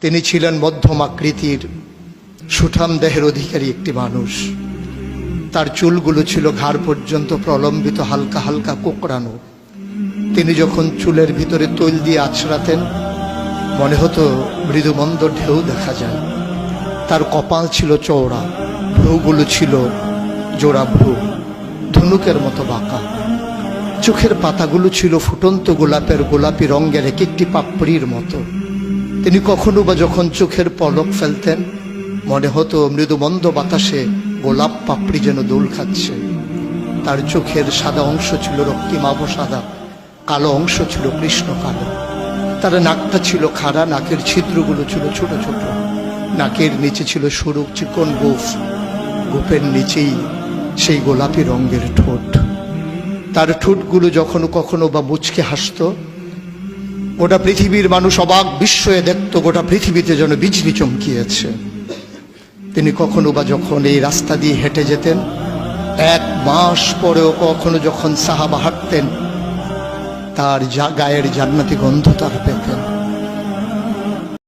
তিনি ছিলেন মধ্যম আকৃতির সুঠাম দেহের অধিকারী একটি মানুষ। তার চুলগুলো ছিল ঘাড় পর্যন্ত প্রলম্বিত, হালকা হালকা কোকড়ানো। তিনি যখন চুলের ভিতরে তৈল দিয়ে আছড়াতেন মনে হতো মৃদুমন্দ ঢেউ দেখা যায়। তার কপাল ছিল চওড়া, ভ্রুগুলো ছিল জোড়া ভ্রু, ধনুকের মতো বাঁকা। চোখের পাতাগুলো ছিল ফুটন্ত গোলাপের গোলাপি রঙের এক একটি পাপড়ির মতো। তিনি কখনো বা যখন চোখের পলক ফেলতেন মনে হতো মৃদুমন্দ বাতাসে গোলাপ পাপড়ি যেন দোল খাচ্ছে। তার চোখের সাদা অংশ ছিল রক্তিমাভ সাদা, কালো অংশ ছিল কৃষ্ণ কালো। তার নাকটা ছিল খাড়া, নাকের ছিদ্রগুলো ছিল ছোট ছোট। নাকের নিচে ছিল সরু চিকন গোঁফ, গোঁফের নিচেই সেই গোলাপি রঙের ঠোঁট। তার ঠোঁটগুলো যখন কখনো বা মুচকে হাসত, গোটা পৃথিবীর মানুষ অবাক বিস্ময়ে দেখত গোটা পৃথিবীতে যেন বিজলি চমকিয়েছে। তিনি কখনো বা যখন এই রাস্তা দিয়ে হেঁটে যেতেন, 1 মাস পরেও কখনো যখন সাহাবা হাঁটতেন, তার গায়ের জান্নাতি গন্ধ তারা পেতেন।